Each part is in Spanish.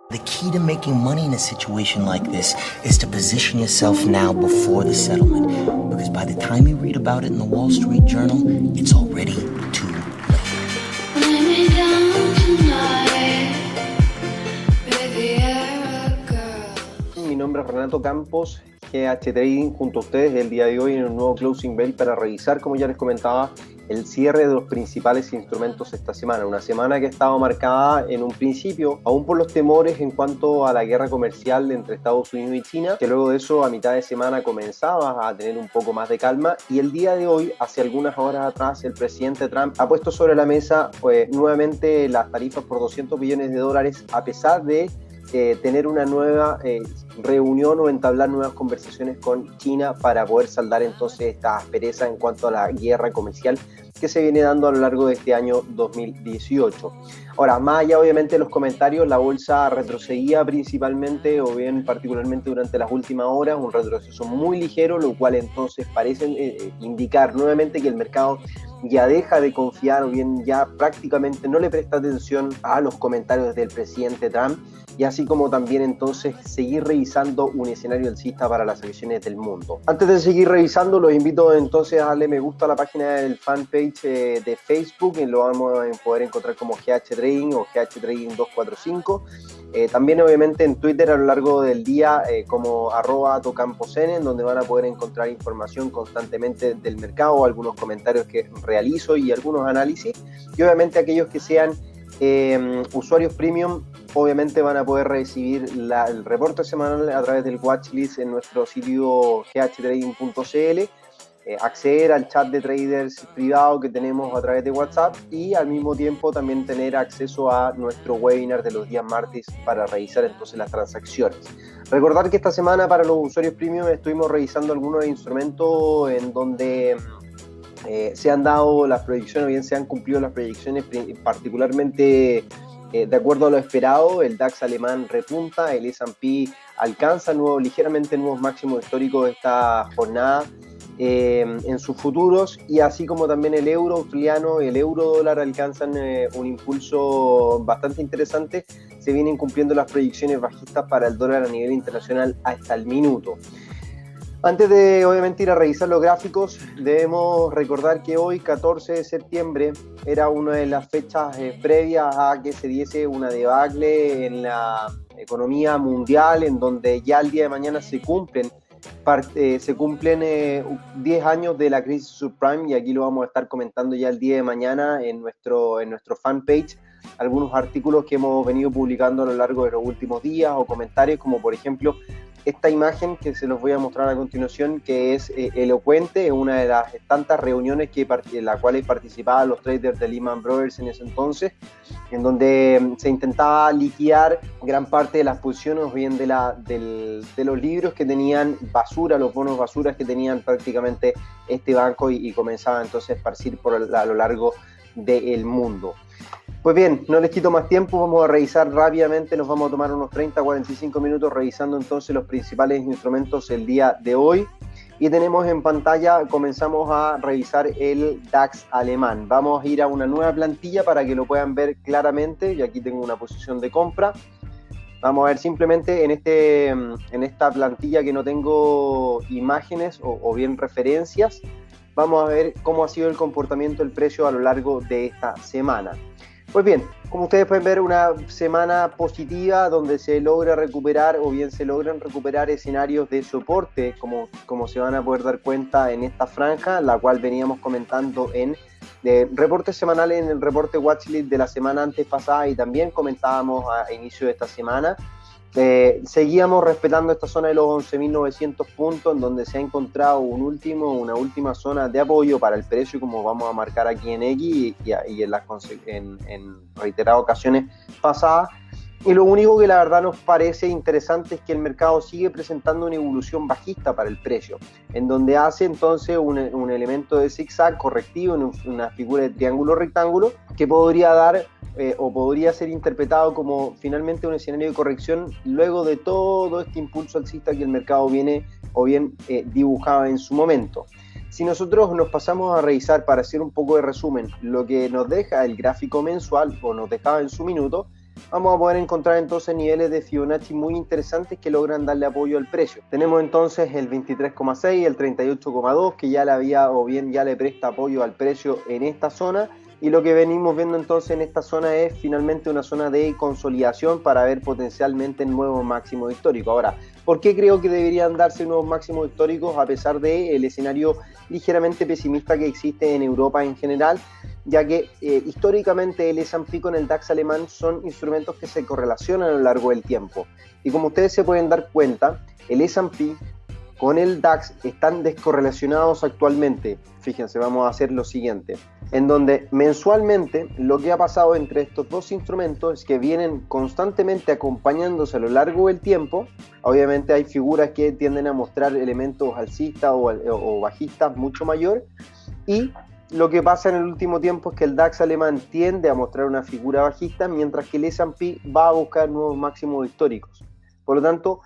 The key to making money in a situation like this is to position yourself now before the settlement, because by the time you read about it in the Wall Street Journal, it's already too late. Mi nombre es Renato Campos, GH Trading, junto a ustedes el día de hoy en un nuevo Closing Bell para revisar, como ya les comentaba, el cierre de los principales instrumentos esta semana. Una semana que ha estado marcada en un principio, aún por los temores en cuanto a la guerra comercial entre Estados Unidos y China, que luego de eso a mitad de semana comenzaba a tener un poco más de calma, y el día de hoy, hace algunas horas atrás, el presidente Trump ha puesto sobre la mesa nuevamente las tarifas por $200 billones, a pesar de tener una nueva reunión o entablar nuevas conversaciones con China para poder saldar entonces esta aspereza en cuanto a la guerra comercial que se viene dando a lo largo de este año 2018. Ahora, más allá obviamente de los comentarios, la bolsa retrocedía principalmente o bien particularmente durante las últimas horas, un retroceso muy ligero, lo cual entonces parece indicar nuevamente que el mercado ya deja de confiar o bien ya prácticamente no le presta atención a los comentarios del presidente Trump, y así como también entonces seguir revisando un escenario alcista para las acciones del mundo. Antes de seguir revisando, los invito entonces a darle me gusta a la página del fanpage de Facebook, lo vamos a poder encontrar como GH Trading o GH Trading 245. También obviamente en Twitter a lo largo del día como @tocamposn, en donde van a poder encontrar información constantemente del mercado, algunos comentarios que realizo y algunos análisis, y obviamente aquellos que sean usuarios premium obviamente van a poder recibir el reporte semanal a través del watchlist en nuestro sitio ghtrading.cl, acceder al chat de traders privado que tenemos a través de WhatsApp y al mismo tiempo también tener acceso a nuestro webinar de los días martes para revisar entonces las transacciones. Recordar que esta semana para los usuarios premium estuvimos revisando algunos instrumentos en donde se han dado las proyecciones o bien se han cumplido las proyecciones, particularmente de acuerdo a lo esperado. El DAX alemán repunta, el S&P alcanza ligeramente nuevos máximos históricos esta jornada en sus futuros, y así como también el euro australiano y el euro dólar alcanzan un impulso bastante interesante. Se vienen cumpliendo las proyecciones bajistas para el dólar a nivel internacional hasta el minuto. Antes de obviamente ir a revisar los gráficos, debemos recordar que hoy, 14 de septiembre, era una de las fechas previas a que se diese una debacle en la economía mundial, en donde ya el día de mañana se cumplen 10 años de la crisis subprime, y aquí lo vamos a estar comentando ya el día de mañana en nuestro fanpage, algunos artículos que hemos venido publicando a lo largo de los últimos días o comentarios, como por ejemplo esta imagen que se los voy a mostrar a continuación, que es elocuente, una de las tantas reuniones en las cuales participaban los traders de Lehman Brothers en ese entonces, en donde se intentaba liquidar gran parte de las posiciones o bien de los libros que tenían basura, los bonos basuras que tenían prácticamente este banco, y comenzaba entonces a esparcir a lo largo del mundo. Pues bien, no les quito más tiempo, vamos a revisar rápidamente, nos vamos a tomar unos 30-45 minutos revisando entonces los principales instrumentos el día de hoy. Y tenemos en pantalla, comenzamos a revisar el DAX alemán. Vamos a ir a una nueva plantilla para que lo puedan ver claramente, y aquí tengo una posición de compra. Vamos a ver simplemente en esta plantilla que no tengo imágenes o bien referencias, vamos a ver cómo ha sido el comportamiento del precio a lo largo de esta semana. Pues bien, como ustedes pueden ver, una semana positiva donde se logra recuperar o bien se logran recuperar escenarios de soporte, como se van a poder dar cuenta en esta franja, la cual veníamos comentando en reportes semanales, en el reporte watchlist de la semana antes pasada, y también comentábamos a inicio de esta semana. Seguíamos respetando esta zona de los 11.900 puntos, en donde se ha encontrado una última zona de apoyo para el precio, como vamos a marcar aquí en X y en reiteradas ocasiones pasadas. Y lo único que la verdad nos parece interesante es que el mercado sigue presentando una evolución bajista para el precio, en donde hace entonces un elemento de zigzag correctivo en una figura de triángulo rectángulo que podría dar o podría ser interpretado como finalmente un escenario de corrección luego de todo este impulso alcista que el mercado viene o bien dibujaba en su momento. Si nosotros nos pasamos a revisar, para hacer un poco de resumen, lo que nos deja el gráfico mensual o nos dejaba en su minuto, vamos a poder encontrar entonces niveles de Fibonacci muy interesantes que logran darle apoyo al precio. Tenemos entonces el 23,6, el 38,2 que ya le había o bien ya le presta apoyo al precio en esta zona, y lo que venimos viendo entonces en esta zona es finalmente una zona de consolidación para ver potencialmente nuevos máximos históricos. Ahora, ¿por qué creo que deberían darse nuevos máximos históricos a pesar del escenario ligeramente pesimista que existe en Europa en general? Ya que históricamente el S&P con el DAX alemán son instrumentos que se correlacionan a lo largo del tiempo. Y como ustedes se pueden dar cuenta, el S&P con el DAX están descorrelacionados actualmente. Fíjense, vamos a hacer lo siguiente, en donde mensualmente lo que ha pasado entre estos dos instrumentos es que vienen constantemente acompañándose a lo largo del tiempo. Obviamente hay figuras que tienden a mostrar elementos alcistas o bajistas mucho mayor, y lo que pasa en el último tiempo es que el DAX alemán tiende a mostrar una figura bajista, mientras que el S&P va a buscar nuevos máximos históricos. Por lo tanto,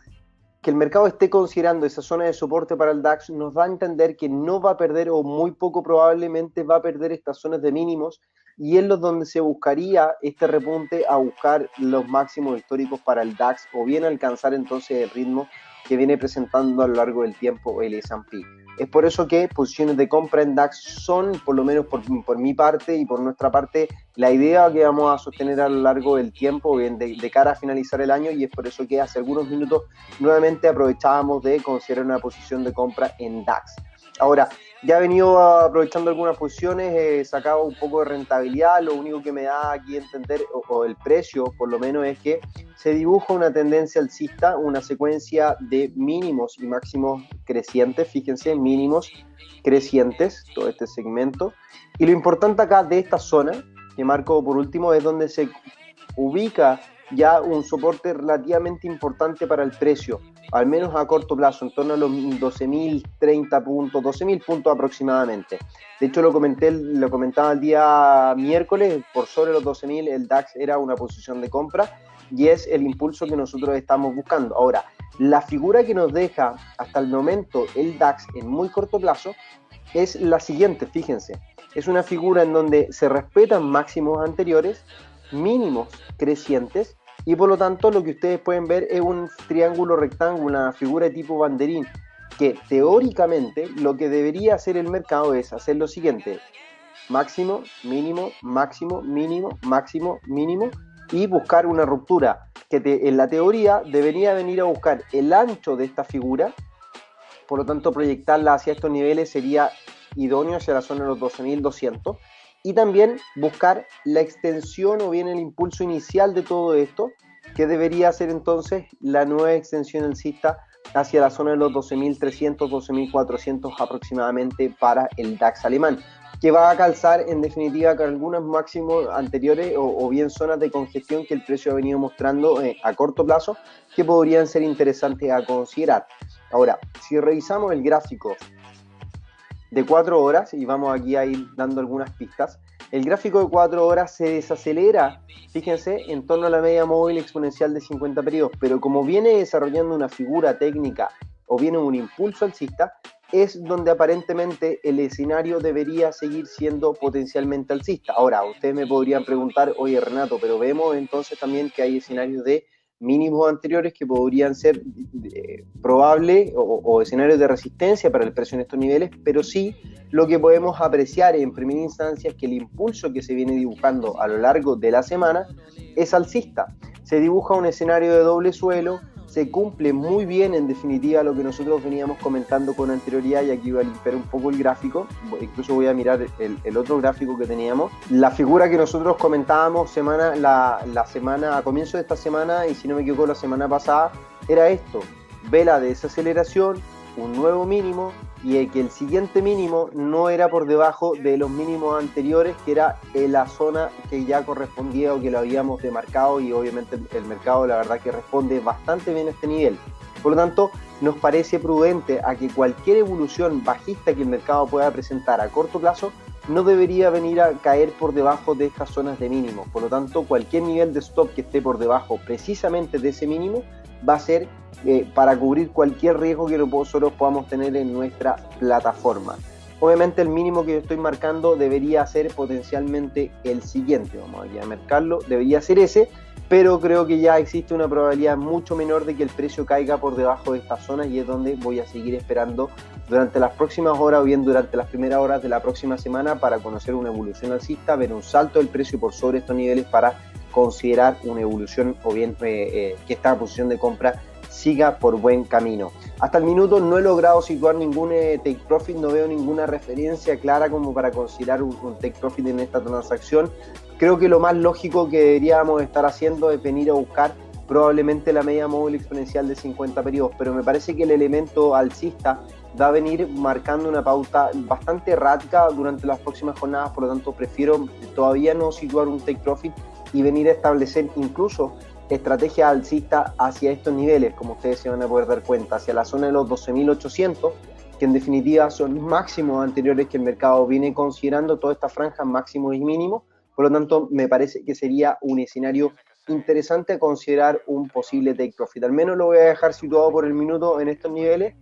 que el mercado esté considerando esa zona de soporte para el DAX nos da a entender que no va a perder, o muy poco probablemente va a perder, estas zonas de mínimos, y es donde se buscaría este repunte a buscar los máximos históricos para el DAX, o bien alcanzar entonces el ritmo que viene presentando a lo largo del tiempo el S&P. Es por eso que posiciones de compra en DAX son, por lo menos por mi parte y por nuestra parte, la idea que vamos a sostener a lo largo del tiempo, bien de cara a finalizar el año, y es por eso que hace algunos minutos nuevamente aprovechábamos de considerar una posición de compra en DAX. Ahora, ya he venido aprovechando algunas posiciones, he sacado un poco de rentabilidad. Lo único que me da aquí a entender, o el precio por lo menos, es que se dibuja una tendencia alcista, una secuencia de mínimos y máximos crecientes. Fíjense, mínimos crecientes, todo este segmento. Y lo importante acá de esta zona, que marco por último, es donde se ubica ya un soporte relativamente importante para el precio, al menos a corto plazo, en torno a los 12.030 puntos, 12.000 puntos aproximadamente. De hecho, lo comentaba el día miércoles, por sobre los 12.000 el DAX era una posición de compra, y es el impulso que nosotros estamos buscando. Ahora, la figura que nos deja hasta el momento el DAX en muy corto plazo es la siguiente, fíjense. Es una figura en donde se respetan máximos anteriores, mínimos crecientes, y por lo tanto lo que ustedes pueden ver es un triángulo rectángulo, una figura de tipo banderín, que teóricamente lo que debería hacer el mercado es hacer lo siguiente: máximo, mínimo, máximo, mínimo, máximo, mínimo, y buscar una ruptura que en la teoría debería venir a buscar el ancho de esta figura. Por lo tanto, proyectarla hacia estos niveles sería idóneo, hacia la zona de los 12.200, y también buscar la extensión o bien el impulso inicial de todo esto, que debería ser entonces la nueva extensión alcista hacia la zona de los 12.300, 12.400 aproximadamente para el DAX alemán, que va a calzar en definitiva con algunos máximos anteriores o bien zonas de congestión que el precio ha venido mostrando a corto plazo, que podrían ser interesantes a considerar. Ahora, si revisamos el gráfico de 4 horas, y vamos aquí a ir dando algunas pistas, el gráfico de 4 horas se desacelera, fíjense, en torno a la media móvil exponencial de 50 periodos, pero como viene desarrollando una figura técnica o viene un impulso alcista, es donde aparentemente el escenario debería seguir siendo potencialmente alcista. Ahora, ustedes me podrían preguntar: oye, Renato, pero vemos entonces también que hay escenarios de mínimos anteriores que podrían ser probables o escenarios de resistencia para el precio en estos niveles, pero sí lo que podemos apreciar en primera instancia es que el impulso que se viene dibujando a lo largo de la semana es alcista. Se dibuja un escenario de doble suelo, se cumple muy bien en definitiva lo que nosotros veníamos comentando con anterioridad, y aquí voy a limpiar un poco el gráfico, incluso voy a mirar el otro gráfico que teníamos. La figura que nosotros comentábamos la semana, a comienzo de esta semana, y si no me equivoco la semana pasada, era esto: vela de desaceleración, un nuevo mínimo, y que el siguiente mínimo no era por debajo de los mínimos anteriores, que era la zona que ya correspondía o que lo habíamos demarcado, y obviamente el mercado la verdad que responde bastante bien a este nivel. Por lo tanto, nos parece prudente a que cualquier evolución bajista que el mercado pueda presentar a corto plazo no debería venir a caer por debajo de estas zonas de mínimo. Por lo tanto, cualquier nivel de stop que esté por debajo precisamente de ese mínimo va a ser para cubrir cualquier riesgo que nosotros podamos tener en nuestra plataforma. Obviamente el mínimo que yo estoy marcando debería ser potencialmente el siguiente, vamos aquí a marcarlo, debería ser ese, pero creo que ya existe una probabilidad mucho menor de que el precio caiga por debajo de esta zona, y es donde voy a seguir esperando durante las próximas horas o bien durante las primeras horas de la próxima semana para conocer una evolución alcista, ver un salto del precio por sobre estos niveles para considerar una evolución o bien que esta posición de compra siga por buen camino. Hasta el minuto no he logrado situar ningún take profit, no veo ninguna referencia clara como para considerar un take profit en esta transacción. Creo que lo más lógico que deberíamos estar haciendo es venir a buscar probablemente la media móvil exponencial de 50 periodos, pero me parece que el elemento alcista va a venir marcando una pauta bastante errática durante las próximas jornadas, por lo tanto prefiero todavía no situar un take profit y venir a establecer incluso estrategia alcista hacia estos niveles, como ustedes se van a poder dar cuenta, hacia la zona de los 12.800, que en definitiva son máximos anteriores que el mercado viene considerando, todas estas franjas máximos y mínimos. Por lo tanto, me parece que sería un escenario interesante a considerar un posible take profit. Al menos lo voy a dejar situado por el minuto en estos niveles,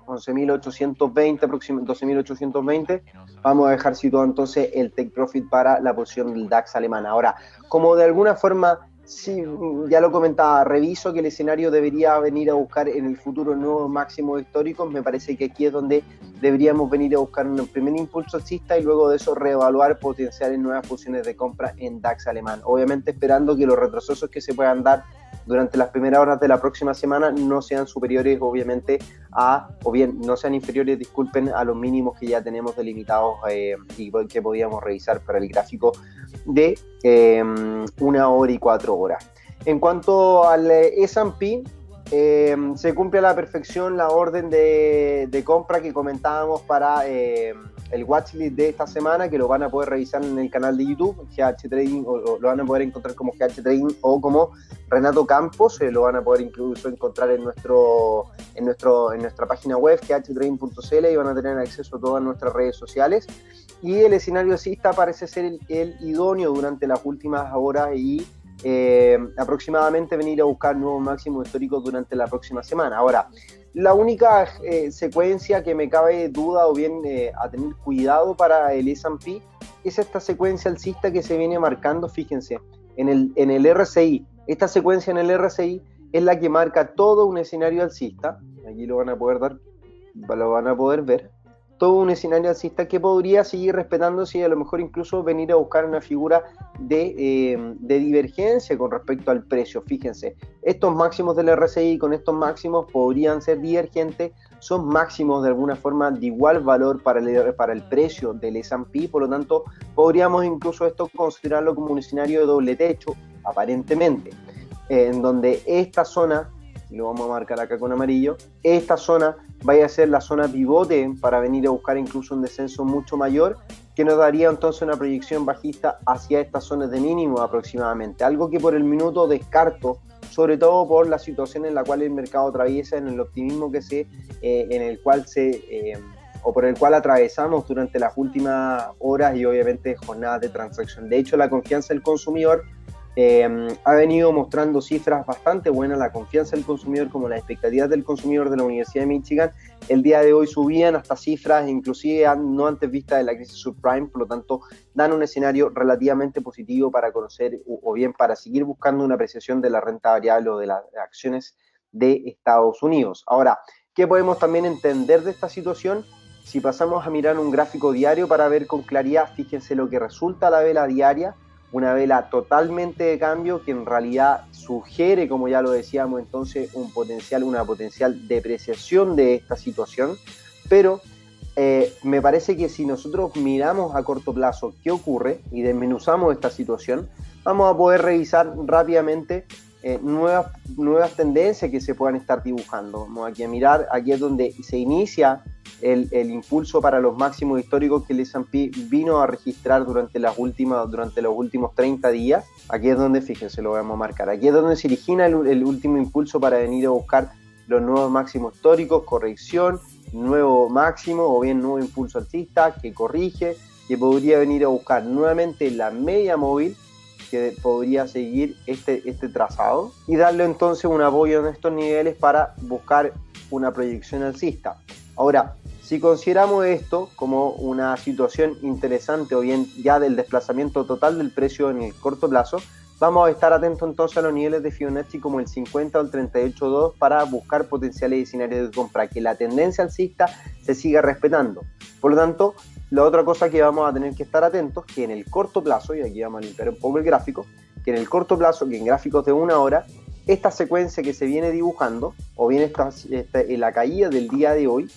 11.820, aproximadamente 12.820. Vamos a dejar situado entonces el take profit para la posición del DAX alemán. Ahora, como de alguna forma, sí, ya lo comentaba, reviso que el escenario debería venir a buscar en el futuro nuevos máximos históricos. Me parece que aquí es donde deberíamos venir a buscar un primer impulso alcista y luego de eso reevaluar potenciales nuevas posiciones de compra en DAX alemán. Obviamente esperando que los retrocesos que se puedan dar durante las primeras horas de la próxima semana no sean superiores, obviamente, o bien no sean inferiores, disculpen, a los mínimos que ya tenemos delimitados y que podíamos revisar para el gráfico de 1 hora y 4 horas. En cuanto al S&P, se cumple a la perfección la orden de compra que comentábamos para el watchlist de esta semana, que lo van a poder revisar en el canal de YouTube, GH Trading, o lo van a poder encontrar como GH Trading o como Renato Campos, lo van a poder incluso encontrar en nuestra página web, ghtrading.cl, y van a tener acceso a todas nuestras redes sociales. Y el escenario alcista parece ser el idóneo durante las últimas horas y aproximadamente venir a buscar nuevos máximos históricos durante la próxima semana. Ahora, la única secuencia que me cabe duda o bien a tener cuidado para el S&P es esta secuencia alcista que se viene marcando, fíjense, en el RSI. Esta secuencia en el RSI es la que marca todo un escenario alcista. Aquí lo van a poder ver. Todo un escenario alcista que podría seguir respetándose y a lo mejor incluso venir a buscar una figura de divergencia con respecto al precio. Fíjense, estos máximos del RSI con estos máximos podrían ser divergentes, son máximos de alguna forma de igual valor para el precio del S&P, por lo tanto podríamos incluso esto considerarlo como un escenario de doble techo, aparentemente, en donde esta zona, y lo vamos a marcar acá con amarillo, esta zona vaya a ser la zona pivote para venir a buscar incluso un descenso mucho mayor, que nos daría entonces una proyección bajista hacia estas zonas de mínimo aproximadamente, algo que por el minuto descarto, sobre todo por la situación en la cual el mercado atraviesa, en el optimismo que por el cual atravesamos durante las últimas horas y obviamente jornadas de transacción. De hecho, la confianza del consumidor ha venido mostrando cifras bastante buenas. La confianza del consumidor, como las expectativas del consumidor de la Universidad de Michigan, el día de hoy subían hasta cifras inclusive no antes vistas de la crisis subprime, por lo tanto dan un escenario relativamente positivo para conocer o bien para seguir buscando una apreciación de la renta variable o de las acciones de Estados Unidos. Ahora, ¿qué podemos también entender de esta situación? Si pasamos a mirar un gráfico diario para ver con claridad, fíjense lo que resulta la vela diaria, una vela totalmente de cambio que en realidad sugiere, como ya lo decíamos, entonces una potencial depreciación de esta situación, pero me parece que si nosotros miramos a corto plazo qué ocurre y desmenuzamos esta situación, vamos a poder revisar rápidamente nuevas tendencias que se puedan estar dibujando. Vamos aquí a mirar, aquí es donde se inicia el impulso para los máximos históricos que el S&P vino a registrar durante los últimos 30 días. Aquí es donde, fíjense, lo vamos a marcar, aquí es donde se origina el último impulso para venir a buscar los nuevos máximos históricos, corrección, nuevo máximo o bien nuevo impulso alcista que corrige, que podría venir a buscar nuevamente la media móvil, que podría seguir este trazado y darle entonces un apoyo en estos niveles para buscar una proyección alcista. Ahora, si consideramos esto como una situación interesante o bien ya del desplazamiento total del precio en el corto plazo, Vamos a estar atentos entonces a los niveles de Fibonacci como el 50 o el 38.2 para buscar potenciales escenarios de compra, que la tendencia alcista se siga respetando. Por lo tanto, la otra cosa que vamos a tener que estar atentos, que en el corto plazo, y aquí vamos a limpiar un poco el gráfico, que en el corto plazo, que en gráficos de 1 hora, esta secuencia que se viene dibujando, o bien en la caída del día de hoy,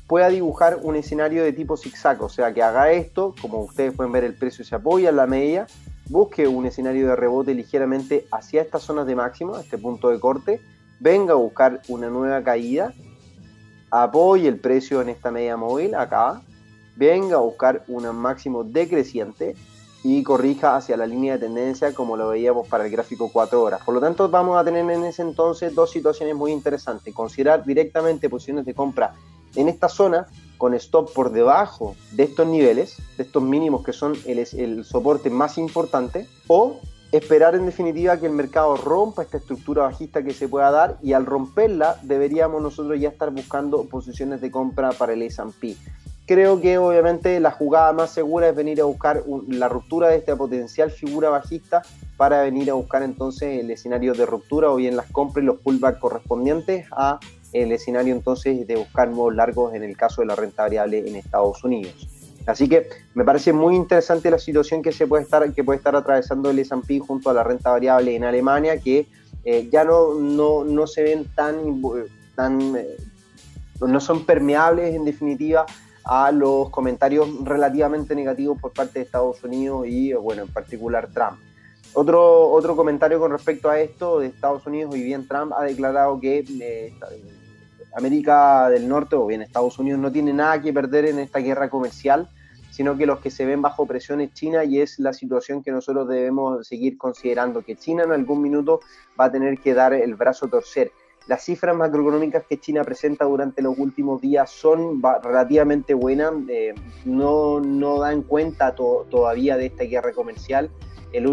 pueda dibujar un escenario de tipo zigzag, o sea, que haga esto, como ustedes pueden ver, el precio se apoya en la media, busque un escenario de rebote ligeramente hacia estas zonas de máximo, este punto de corte, venga a buscar una nueva caída, apoye el precio en esta media móvil, acá, venga a buscar un máximo decreciente y corrija hacia la línea de tendencia como lo veíamos para el gráfico 4 horas. Por lo tanto, vamos a tener en ese entonces dos situaciones muy interesantes. Considerar directamente posiciones de compra en esta zona con stop por debajo de estos niveles, de estos mínimos que son el soporte más importante, o esperar en definitiva que el mercado rompa esta estructura bajista que se pueda dar, y al romperla deberíamos nosotros ya estar buscando posiciones de compra para el S&P. Creo que obviamente la jugada más segura es venir a buscar la ruptura de esta potencial figura bajista para venir a buscar entonces el escenario de ruptura o bien las compras y los pullbacks correspondientes a el escenario entonces de buscar nuevos largos en el caso de la renta variable en Estados Unidos. Así que me parece muy interesante la situación que puede estar atravesando el S&P junto a la renta variable en Alemania, que ya no se ven no son permeables en definitiva a los comentarios relativamente negativos por parte de Estados Unidos y, bueno, en particular Trump. Otro comentario con respecto a esto de Estados Unidos, y bien Trump ha declarado que América del Norte o bien Estados Unidos no tiene nada que perder en esta guerra comercial, sino que los que se ven bajo presión es China, y es la situación que nosotros debemos seguir considerando, que China en algún minuto va a tener que dar el brazo a torcer. Las cifras macroeconómicas que China presenta durante los últimos días son relativamente buenas, no dan cuenta todavía de esta guerra comercial. La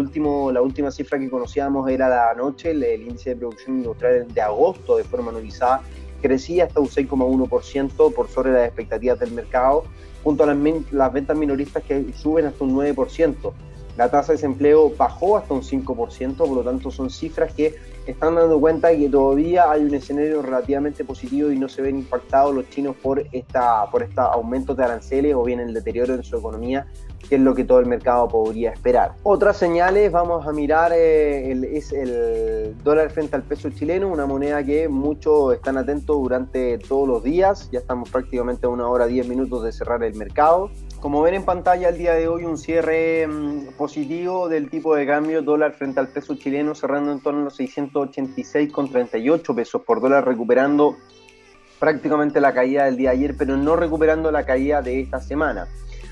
última cifra que conocíamos era la anoche, el índice de producción industrial de agosto de forma anualizada crecía hasta un 6,1% por sobre las expectativas del mercado, junto a las ventas minoristas que suben hasta un 9%. La tasa de desempleo bajó hasta un 5%, por lo tanto son cifras que están dando cuenta de que todavía hay un escenario relativamente positivo y no se ven impactados los chinos por este aumento de aranceles o bien el deterioro en su economía, que es lo que todo el mercado podría esperar. Otras señales, vamos a mirar, es el dólar frente al peso chileno, una moneda que muchos están atentos durante todos los días. Ya estamos prácticamente a 1 hora 10 minutos de cerrar el mercado. Como ven en pantalla, el día de hoy un cierre positivo del tipo de cambio dólar frente al peso chileno, cerrando en torno a los 686,38 pesos por dólar, recuperando prácticamente la caída del día de ayer, pero no recuperando la caída de esta semana.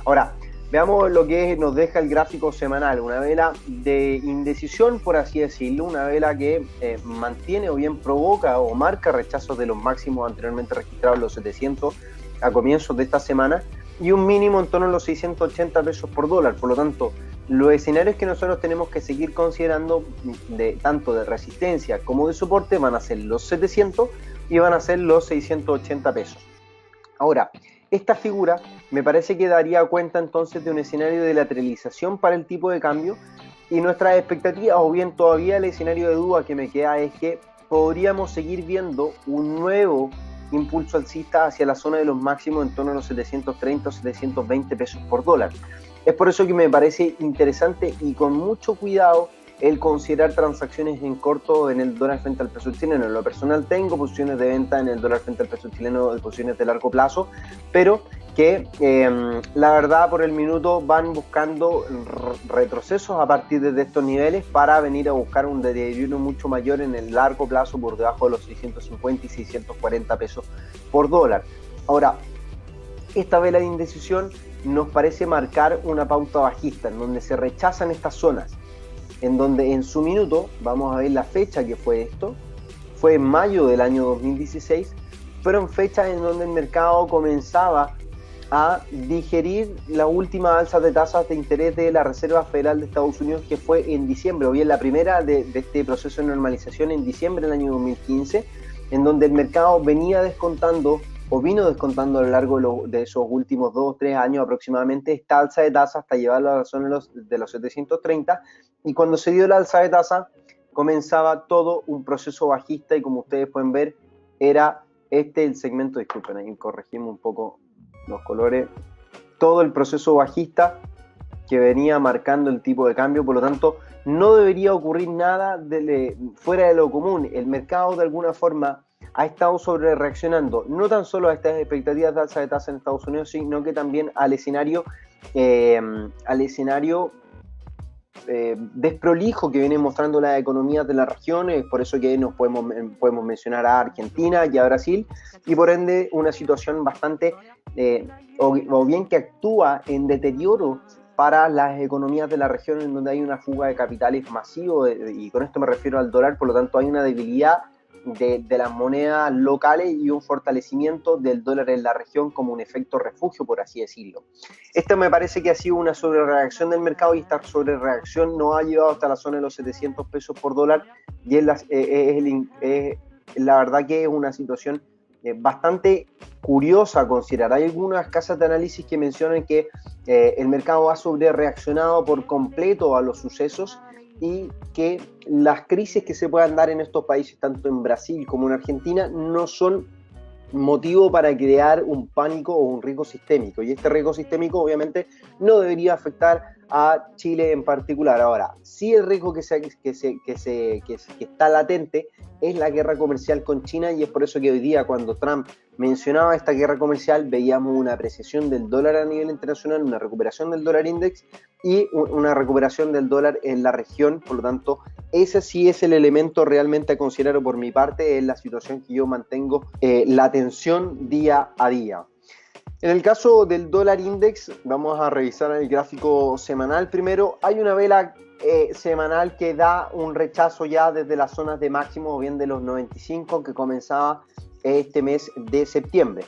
Ahora, veamos lo que nos deja el gráfico semanal, una vela de indecisión, por así decirlo, una vela que mantiene o bien provoca o marca rechazos de los máximos anteriormente registrados, los 700 a comienzos de esta semana, y un mínimo en torno a los 680 pesos por dólar. Por lo tanto, los escenarios que nosotros tenemos que seguir considerando, tanto de resistencia como de soporte, van a ser los 700 y van a ser los 680 pesos. Ahora, esta figura me parece que daría cuenta entonces de un escenario de lateralización para el tipo de cambio, y nuestras expectativas, o bien todavía el escenario de duda que me queda, es que podríamos seguir viendo un nuevo impulso alcista hacia la zona de los máximos en torno a los 730 o 720 pesos por dólar. Es por eso que me parece interesante y con mucho cuidado el considerar transacciones en corto en el dólar frente al peso chileno. En lo personal tengo posiciones de venta en el dólar frente al peso chileno, de posiciones de largo plazo, pero que la verdad por el minuto van buscando retrocesos a partir de estos niveles para venir a buscar un deterioro mucho mayor en el largo plazo por debajo de los 650 y 640 pesos por dólar. Ahora, esta vela de indecisión nos parece marcar una pauta bajista en donde se rechazan estas zonas, en donde en su minuto, vamos a ver la fecha que fue esto, fue en mayo del año 2016, fueron fechas en donde el mercado comenzaba a digerir la última alza de tasas de interés de la Reserva Federal de Estados Unidos, que fue en diciembre, o bien la primera de este proceso de normalización en diciembre del año 2015, en donde el mercado venía descontando o vino descontando a lo largo de esos últimos 2 o 3 años aproximadamente esta alza de tasa hasta llevarlo a la zona de los 730, y cuando se dio la alza de tasa comenzaba todo un proceso bajista, y como ustedes pueden ver era el segmento, disculpen, ahí corregimos un poco los colores, todo el proceso bajista que venía marcando el tipo de cambio. Por lo tanto, no debería ocurrir nada fuera de lo común. El mercado de alguna forma ha estado sobre reaccionando no tan solo a estas expectativas de alza de tasa en Estados Unidos, sino que también al escenario desprolijo que vienen mostrando las economías de la región. Es por eso que nos podemos mencionar a Argentina y a Brasil, y por ende una situación bastante o bien que actúa en deterioro para las economías de la región, en donde hay una fuga de capitales masivo, y con esto me refiero al dólar. Por lo tanto hay una debilidad de las monedas locales y un fortalecimiento del dólar en la región como un efecto refugio, por así decirlo. Esto me parece que ha sido una sobrereacción del mercado, y esta sobrereacción nos ha llevado hasta la zona de los 700 pesos por dólar, y la verdad que es una situación bastante curiosa a considerar. Hay algunas casas de análisis que mencionan que el mercado ha sobrereaccionado por completo a los sucesos, y que las crisis que se puedan dar en estos países, tanto en Brasil como en Argentina, no son motivo para crear un pánico o un riesgo sistémico, y este riesgo sistémico obviamente no debería afectar a Chile en particular. Ahora, sí, el riesgo que está latente es la guerra comercial con China, y es por eso que hoy día, cuando Trump mencionaba esta guerra comercial, veíamos una apreciación del dólar a nivel internacional, una recuperación del dólar index y una recuperación del dólar en la región. Por lo tanto, ese sí es el elemento realmente a considerar por mi parte, es la situación que yo mantengo la atención día a día. En el caso del dólar index, vamos a revisar el gráfico semanal. Primero, hay una vela semanal que da un rechazo ya desde las zonas de máximo, o bien de los 95, que comenzaba este mes de septiembre.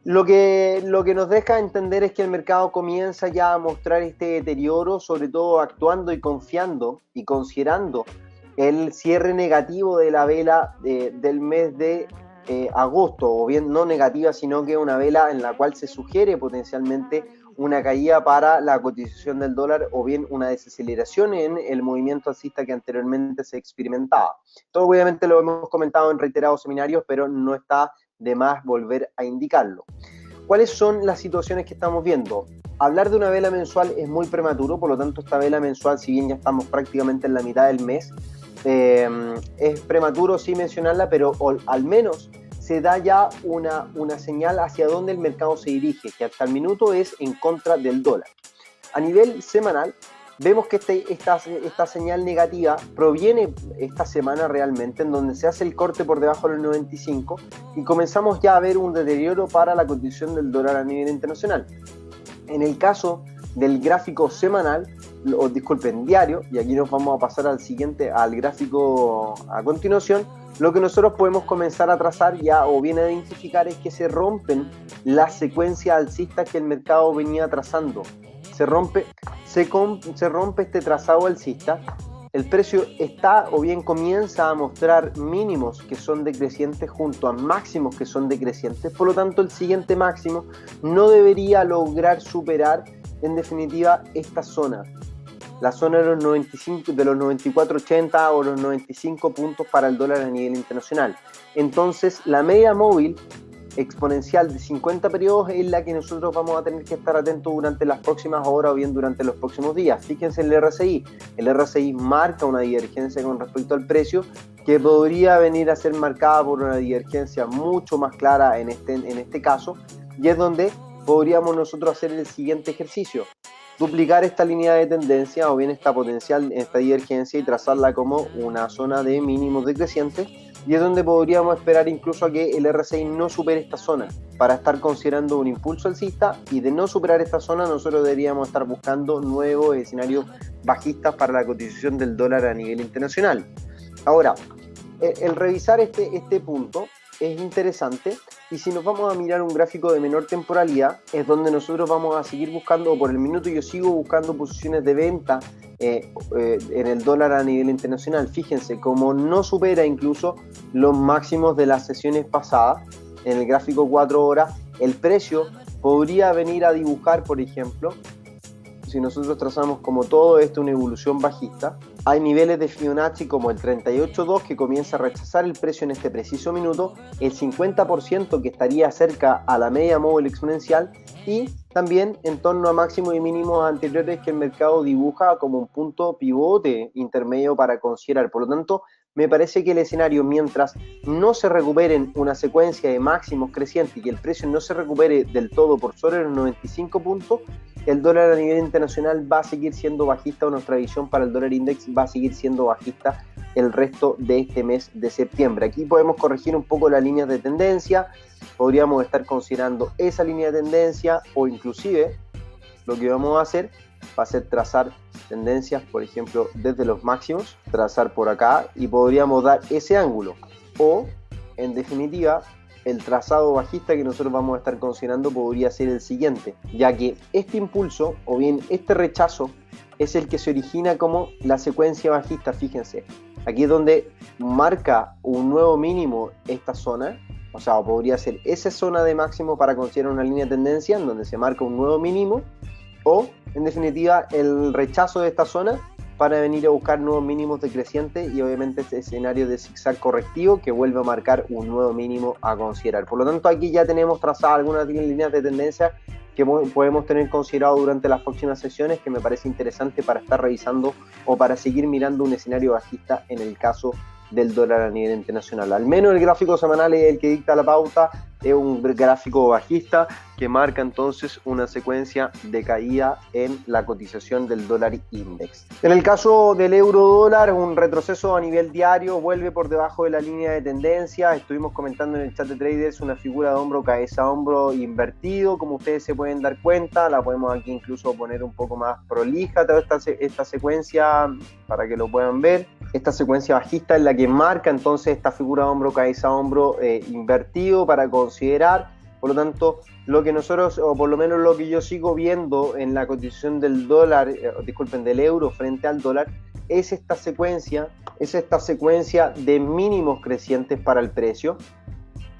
Lo que nos deja entender es que el mercado comienza ya a mostrar este deterioro, sobre todo actuando y confiando y considerando el cierre negativo de la vela del mes de agosto, o bien no negativa, sino que una vela en la cual se sugiere potencialmente una caída para la cotización del dólar, o bien una desaceleración en el movimiento alcista que anteriormente se experimentaba. Todo obviamente lo hemos comentado en reiterados seminarios, pero no está de más volver a indicarlo. ¿Cuáles son las situaciones que estamos viendo? Hablar de una vela mensual es muy prematuro, por lo tanto esta vela mensual, si bien ya estamos prácticamente en la mitad del mes, es prematuro sí mencionarla, pero al menos se da ya una señal hacia dónde el mercado se dirige, que hasta el minuto es en contra del dólar. A nivel semanal, vemos que esta señal negativa proviene esta semana realmente, en donde se hace el corte por debajo de los 95, y comenzamos ya a ver un deterioro para la cotización del dólar a nivel internacional. En el caso del gráfico semanal, diario, y aquí nos vamos a pasar al gráfico a continuación, lo que nosotros podemos comenzar a trazar ya, o bien a identificar, es que se rompen las secuencias alcistas que el mercado venía trazando. Se rompe este trazado alcista, el precio está, o bien comienza a mostrar mínimos que son decrecientes junto a máximos que son decrecientes. Por lo tanto, el siguiente máximo no debería lograr superar en definitiva esta zona, la zona de los 95, de los 94.80 o los 95 puntos para el dólar a nivel internacional. Entonces, la media móvil exponencial de 50 periodos es la que nosotros vamos a tener que estar atentos durante las próximas horas, o bien durante los próximos días. Fíjense en el RSI. El RSI marca una divergencia con respecto al precio, que podría venir a ser marcada por una divergencia mucho más clara en este caso, y es donde podríamos nosotros hacer el siguiente ejercicio: duplicar esta línea de tendencia, o bien esta divergencia, y trazarla como una zona de mínimos decrecientes, y es donde podríamos esperar incluso a que el RSI no supere esta zona para estar considerando un impulso alcista, y de no superar esta zona nosotros deberíamos estar buscando nuevos escenarios bajistas para la cotización del dólar a nivel internacional. Ahora, el revisar este punto es interesante, y si nos vamos a mirar un gráfico de menor temporalidad, es donde nosotros vamos a seguir buscando, o por el minuto yo sigo buscando posiciones de venta en el dólar a nivel internacional. Fíjense, como no supera incluso los máximos de las sesiones pasadas, en el gráfico 4 horas, el precio podría venir a dibujar, por ejemplo, si nosotros trazamos como todo esto una evolución bajista, hay niveles de Fibonacci como el 38.2 que comienza a rechazar el precio en este preciso minuto, el 50% que estaría cerca a la media móvil exponencial y también en torno a máximos y mínimos anteriores que el mercado dibuja como un punto pivote intermedio para considerar. Por lo tanto, me parece que el escenario, mientras no se recuperen una secuencia de máximos crecientes y el precio no se recupere del todo por sobre los 95 puntos, el dólar a nivel internacional va a seguir siendo bajista, o nuestra visión para el dólar index va a seguir siendo bajista el resto de este mes de septiembre. Aquí podemos corregir un poco las líneas de tendencia, podríamos estar considerando esa línea de tendencia o inclusive lo que vamos a hacer va a ser trazar tendencias, por ejemplo, desde los máximos, trazar por acá y podríamos dar ese ángulo o, en definitiva, el trazado bajista que nosotros vamos a estar considerando podría ser el siguiente, ya que este impulso o bien este rechazo es el que se origina como la secuencia bajista. Fíjense, aquí es donde marca un nuevo mínimo esta zona, o sea, podría ser esa zona de máximo para considerar una línea de tendencia en donde se marca un nuevo mínimo, o en definitiva el rechazo de esta zona para venir a buscar nuevos mínimos decrecientes y obviamente este escenario de zigzag correctivo que vuelve a marcar un nuevo mínimo a considerar. Por lo tanto, aquí ya tenemos trazadas algunas líneas de tendencia que podemos tener considerado durante las próximas sesiones, que me parece interesante para estar revisando o para seguir mirando un escenario bajista en el caso del dólar a nivel internacional. Al menos el gráfico semanal es el que dicta la pauta, es un gráfico bajista que marca entonces una secuencia de caída en la cotización del dólar index. En el caso del euro dólar, un retroceso a nivel diario, vuelve por debajo de la línea de tendencia. Estuvimos comentando en el chat de traders una figura de hombro, cabeza, hombro invertido, como ustedes se pueden dar cuenta. La podemos aquí incluso poner un poco más prolija toda esta secuencia para que lo puedan ver. Esta secuencia bajista es la que marca entonces esta figura de hombro, cabeza, hombro invertido para considerar. Por lo tanto, lo que nosotros, o por lo menos lo que yo sigo viendo en la cotización del dólar, del euro frente al dólar, es esta secuencia de mínimos crecientes para el precio,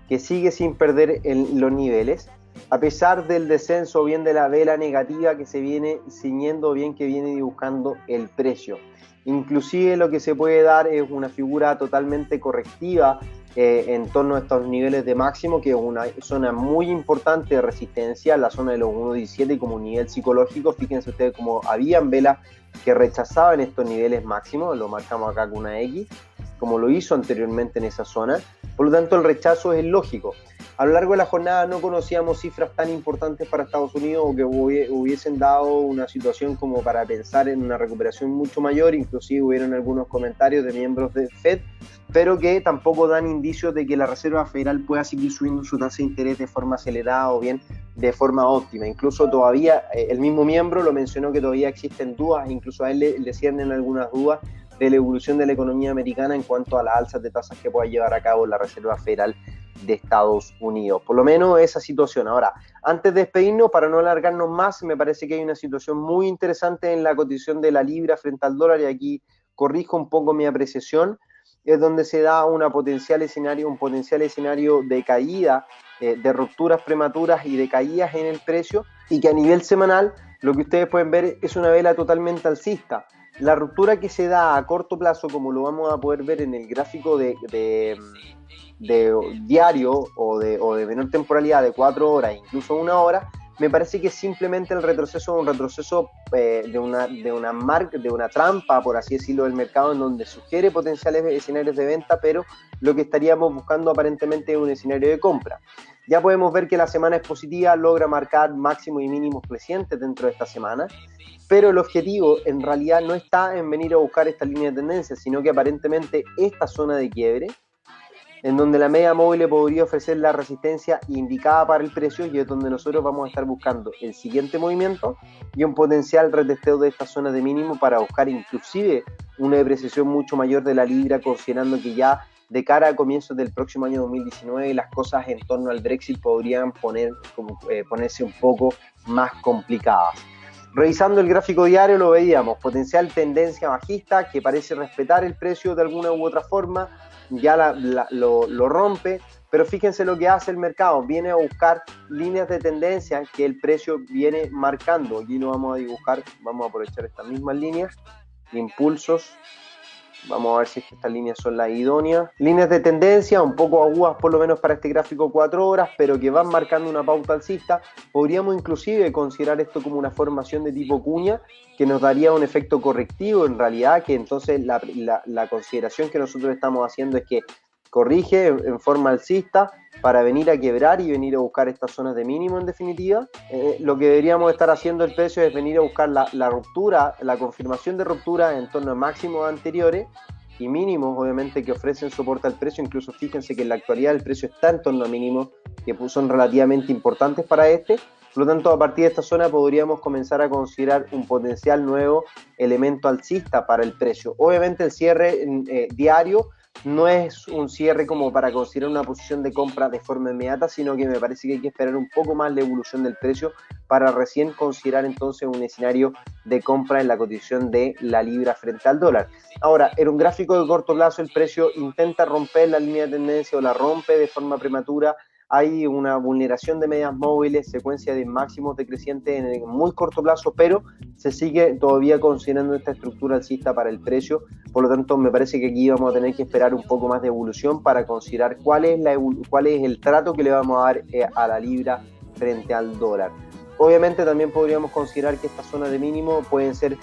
que sigue sin perder los niveles, a pesar del descenso bien de la vela negativa que se viene ciñendo, bien que viene dibujando el precio. Inclusive lo que se puede dar es una figura totalmente correctiva en torno a estos niveles de máximo, que es una zona muy importante de resistencia, la zona de los 1.17 como un nivel psicológico. Fíjense ustedes cómo habían velas que rechazaban estos niveles máximos, lo marcamos acá con una X, como lo hizo anteriormente en esa zona. Por lo tanto, el rechazo es lógico. A lo largo de la jornada no conocíamos cifras tan importantes para Estados Unidos o que hubiesen dado una situación como para pensar en una recuperación mucho mayor. Inclusive hubieron algunos comentarios de miembros de Fed, pero que tampoco dan indicios de que la Reserva Federal pueda seguir subiendo su tasa de interés de forma acelerada o bien de forma óptima. Incluso todavía el mismo miembro lo mencionó, que todavía existen dudas, incluso a él le ciernen algunas dudas de la evolución de la economía americana en cuanto a las alzas de tasas que pueda llevar a cabo la Reserva Federal de Estados Unidos. Por lo menos esa situación. Ahora, antes de despedirnos, para no alargarnos más, me parece que hay una situación muy interesante en la cotización de la libra frente al dólar, y aquí corrijo un poco mi apreciación. Es donde se da un potencial escenario de caída, de rupturas prematuras y de caídas en el precio, y que a nivel semanal lo que ustedes pueden ver es una vela totalmente alcista. La ruptura que se da a corto plazo, como lo vamos a poder ver en el gráfico de diario o de menor temporalidad de 4 horas, incluso 1 hora, me parece que es simplemente un retroceso de una trampa, por así decirlo, del mercado, en donde sugiere potenciales escenarios de venta, pero lo que estaríamos buscando aparentemente es un escenario de compra. Ya podemos ver que la semana es positiva, logra marcar máximos y mínimos crecientes dentro de esta semana, pero el objetivo en realidad no está en venir a buscar esta línea de tendencia, sino que aparentemente esta zona de quiebre, en donde la media móvil le podría ofrecer la resistencia indicada para el precio, y es donde nosotros vamos a estar buscando el siguiente movimiento y un potencial retesteo de esta zona de mínimo para buscar inclusive una depreciación mucho mayor de la libra, considerando que ya de cara a comienzos del próximo año 2019 las cosas en torno al Brexit podrían ponerse un poco más complicadas. Revisando el gráfico diario lo veíamos, potencial tendencia bajista que parece respetar el precio de alguna u otra forma, ya lo rompe, Pero fíjense lo que hace el mercado, viene a buscar líneas de tendencia que el precio viene marcando. Aquí lo vamos a dibujar, vamos a aprovechar estas mismas líneas, impulsos. Vamos a ver si estas líneas son las idóneas. Líneas de tendencia un poco agudas por lo menos para este gráfico 4 horas, pero que van marcando una pauta alcista. Podríamos inclusive considerar esto como una formación de tipo cuña, que nos daría un efecto correctivo en realidad, que entonces la consideración que nosotros estamos haciendo es que corrige en forma alcista para venir a quebrar y venir a buscar estas zonas de mínimo en definitiva. Lo que deberíamos estar haciendo el precio es venir a buscar la ruptura, la confirmación de ruptura en torno a máximos anteriores y mínimos obviamente que ofrecen soporte al precio. Incluso fíjense que en la actualidad el precio está en torno a mínimos que son relativamente importantes para este. Por lo tanto, a partir de esta zona podríamos comenzar a considerar un potencial nuevo elemento alcista para el precio. Obviamente el cierre diario no es un cierre como para considerar una posición de compra de forma inmediata, sino que me parece que hay que esperar un poco más la evolución del precio para recién considerar entonces un escenario de compra en la cotización de la libra frente al dólar. Ahora, en un gráfico de corto plazo el precio intenta romper la línea de tendencia o la rompe de forma prematura. Hay una vulneración de medias móviles, secuencia de máximos decrecientes en el muy corto plazo, pero se sigue todavía considerando esta estructura alcista para el precio. Por lo tanto, me parece que aquí vamos a tener que esperar un poco más de evolución para considerar cuál es el trato que le vamos a dar a la libra frente al dólar. Obviamente también podríamos considerar que estas zonas de mínimo pueden ser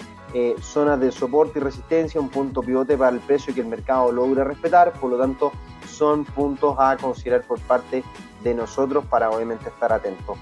zonas de soporte y resistencia, un punto pivote para el precio que el mercado logre respetar. Por lo tanto, son puntos a considerar por parte de nosotros para obviamente estar atentos.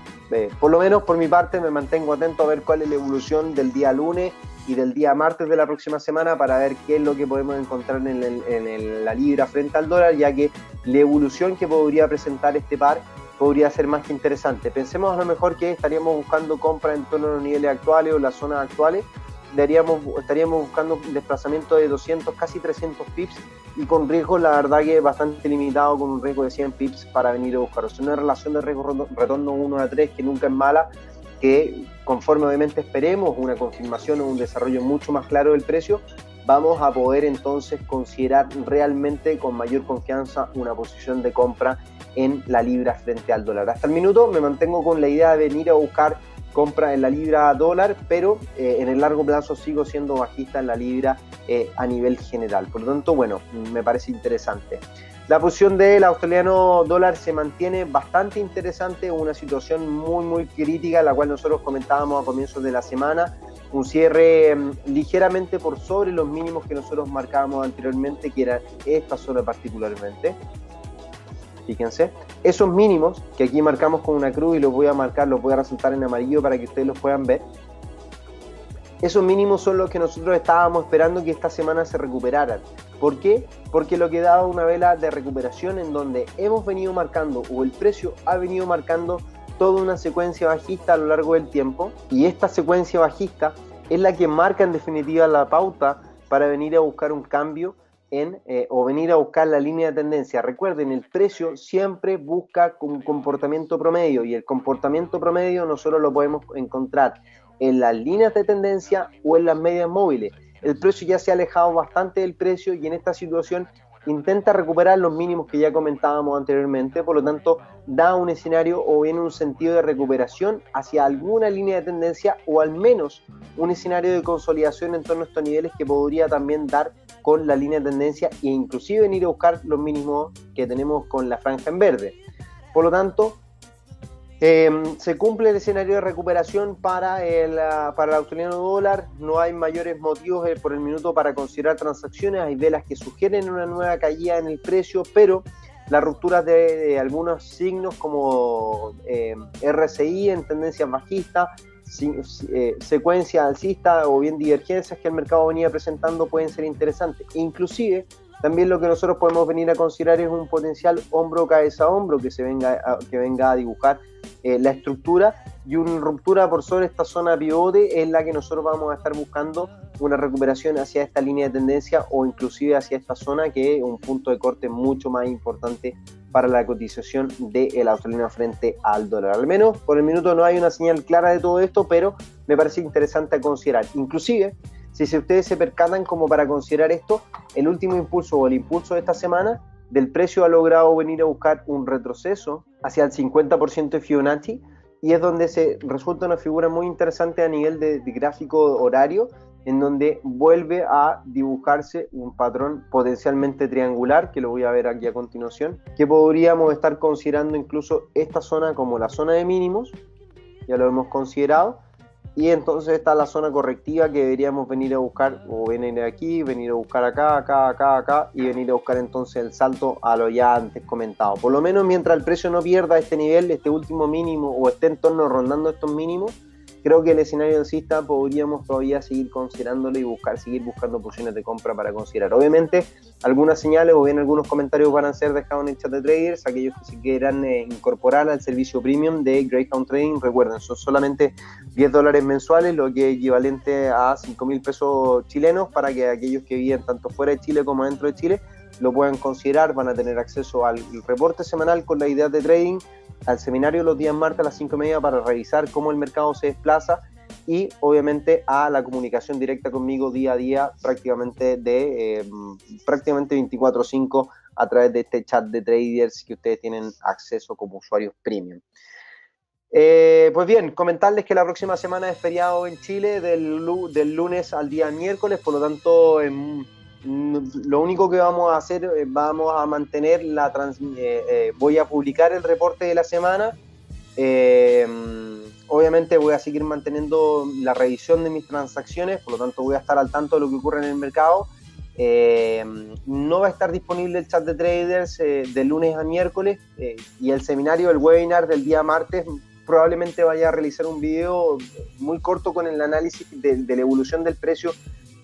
Por lo menos por mi parte me mantengo atento a ver cuál es la evolución del día lunes y del día martes de la próxima semana para ver qué es lo que podemos encontrar en la libra frente al dólar, ya que la evolución que podría presentar este par podría ser más que interesante. Pensemos a lo mejor que estaríamos buscando compra en torno a los niveles actuales o las zonas actuales. Estaríamos buscando un desplazamiento de 200, casi 300 pips y con riesgo, la verdad que bastante limitado, con un riesgo de 100 pips para venir a buscar. O sea, una relación de riesgo-retorno 1-3 que nunca es mala, que conforme obviamente esperemos una confirmación o un desarrollo mucho más claro del precio, vamos a poder entonces considerar realmente con mayor confianza una posición de compra en la libra frente al dólar. Hasta el minuto me mantengo con la idea de venir a buscar compra en la libra dólar, pero en el largo plazo sigo siendo bajista en la libra a nivel general. Por lo tanto, bueno, me parece interesante. La posición del australiano dólar se mantiene bastante interesante, una situación muy crítica, la cual nosotros comentábamos a comienzos de la semana, un cierre ligeramente por sobre los mínimos que nosotros marcábamos anteriormente, que era esta zona particularmente. Fíjense, esos mínimos que aquí marcamos con una cruz y los voy a resaltar en amarillo para que ustedes los puedan ver. Esos mínimos son los que nosotros estábamos esperando que esta semana se recuperaran. ¿Por qué? Porque lo que daba una vela de recuperación en donde hemos venido marcando, o el precio ha venido marcando toda una secuencia bajista a lo largo del tiempo, y esta secuencia bajista es la que marca en definitiva la pauta para venir a buscar un cambio o venir a buscar la línea de tendencia. Recuerden, el precio siempre busca un comportamiento promedio, y el comportamiento promedio nosotros lo podemos encontrar en las líneas de tendencia o en las medias móviles. El precio ya se ha alejado bastante del precio y en esta situación intenta recuperar los mínimos que ya comentábamos anteriormente. Por lo tanto, da un escenario o bien un sentido de recuperación hacia alguna línea de tendencia, o al menos un escenario de consolidación en torno a estos niveles que podría también dar con la línea de tendencia e inclusive venir a buscar los mínimos que tenemos con la franja en verde. Por lo tanto, se cumple el escenario de recuperación para el australiano dólar. No hay mayores motivos por el minuto para considerar transacciones. Hay velas que sugieren una nueva caída en el precio, pero las rupturas de algunos signos como RSI en tendencia bajista, secuencia alcista o bien divergencias que el mercado venía presentando pueden ser interesantes. Inclusive también lo que nosotros podemos venir a considerar es un potencial hombro cabeza a hombro que venga a dibujar la estructura, y una ruptura por sobre esta zona pivote es la que nosotros vamos a estar buscando una recuperación hacia esta línea de tendencia o inclusive hacia esta zona, que es un punto de corte mucho más importante para la cotización del australiano frente al dólar. Al menos por el minuto no hay una señal clara de todo esto, pero me parece interesante a considerar. Inclusive, si ustedes se percatan como para considerar esto, el último impulso o el impulso de esta semana del precio ha logrado venir a buscar un retroceso hacia el 50% de Fibonacci, y es donde se resulta una figura muy interesante a nivel de gráfico horario, en donde vuelve a dibujarse un patrón potencialmente triangular, que lo voy a ver aquí a continuación, que podríamos estar considerando incluso esta zona como la zona de mínimos, ya lo hemos considerado, y entonces está la zona correctiva que deberíamos venir a buscar, o venir aquí, venir a buscar acá, acá, y venir a buscar entonces el salto a lo ya antes comentado. Por lo menos mientras el precio no pierda este nivel, este último mínimo, o esté en torno rondando estos mínimos, creo que el escenario alcista podríamos todavía seguir considerándolo y seguir buscando posiciones de compra para considerar. Obviamente, algunas señales o bien algunos comentarios van a ser dejados en el chat de traders. Aquellos que se quieran incorporar al servicio premium de Greyhound Trading, recuerden, son solamente $10 mensuales, lo que es equivalente a 5.000 pesos chilenos, para que aquellos que viven tanto fuera de Chile como dentro de Chile lo puedan considerar. Van a tener acceso al reporte semanal con las ideas de trading, al seminario los días martes a las 5:30 para revisar cómo el mercado se desplaza, y obviamente a la comunicación directa conmigo día a día, prácticamente 24/5 a través de este chat de traders que ustedes tienen acceso como usuarios premium. Pues bien, comentarles que la próxima semana es feriado en Chile del lunes al día miércoles, por lo tanto lo único que vamos a hacer, vamos a mantener voy a publicar el reporte de la semana. Obviamente voy a seguir manteniendo la revisión de mis transacciones, por lo tanto voy a estar al tanto de lo que ocurre en el mercado. No va a estar disponible el chat de traders de lunes a miércoles, y el seminario, el webinar del día martes, probablemente vaya a realizar un video muy corto con el análisis de la evolución del precio,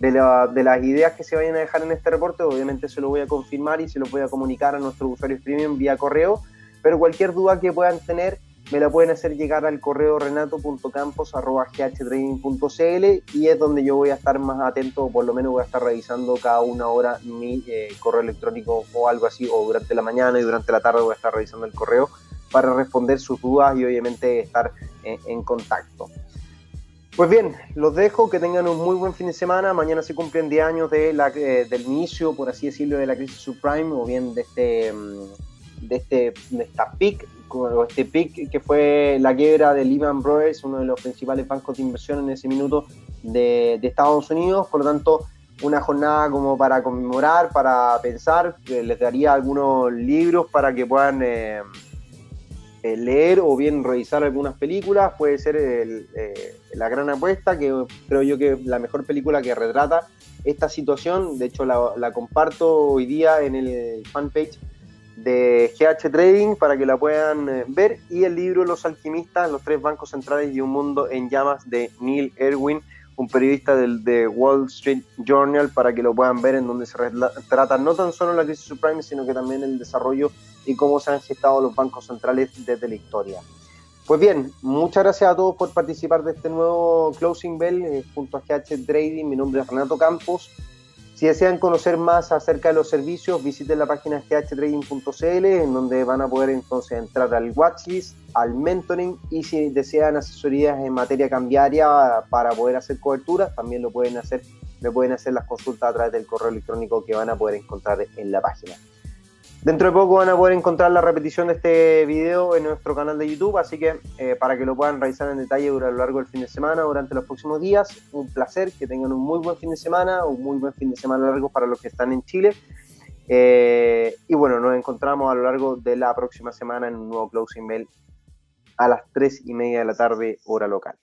de las ideas que se vayan a dejar en este reporte. Obviamente se lo voy a confirmar y se lo voy a comunicar a nuestros usuarios premium vía correo, pero cualquier duda que puedan tener me la pueden hacer llegar al correo renato.campos@ghtrading.cl, y es donde yo voy a estar más atento, o por lo menos voy a estar revisando cada una hora mi correo electrónico o algo así, o durante la mañana y durante la tarde voy a estar revisando el correo para responder sus dudas y obviamente estar en contacto. Pues bien, los dejo, que tengan un muy buen fin de semana. Mañana se cumplen 10 años del inicio, por así decirlo, de la crisis subprime, o bien de esta PIC, o este PIC que fue la quiebra de Lehman Brothers, uno de los principales bancos de inversión en ese minuto de Estados Unidos. Por lo tanto, una jornada como para conmemorar, para pensar. Les daría algunos libros para que puedan leer, o bien revisar algunas películas. Puede ser La Gran Apuesta, que creo yo que es la mejor película que retrata esta situación. De hecho, la comparto hoy día en el fanpage de GH Trading para que la puedan ver. Y el libro Los Alquimistas, los 3 bancos centrales y un mundo en llamas, de Neil Irwin, un periodista de Wall Street Journal, para que lo puedan ver, en donde se trata no tan solo la crisis subprime, sino que también el desarrollo y cómo se han gestado los bancos centrales desde la historia. Pues bien, muchas gracias a todos por participar de este nuevo Closing Bell junto a GH Trading. Mi nombre es Renato Campos. Si desean conocer más acerca de los servicios, visiten la página ghtrading.cl, en donde van a poder entonces entrar al watchlist, al mentoring, y si desean asesorías en materia cambiaria para poder hacer coberturas, también lo pueden hacer. Me pueden hacer las consultas a través del correo electrónico que van a poder encontrar en la página. Dentro de poco van a poder encontrar la repetición de este video en nuestro canal de YouTube, así que para que lo puedan revisar en detalle a lo largo del fin de semana, durante los próximos días. Un placer, que tengan un muy buen fin de semana, un muy buen fin de semana largo para los que están en Chile. Y bueno, nos encontramos a lo largo de la próxima semana en un nuevo Closing Bell a las 3:30 de la tarde, hora local.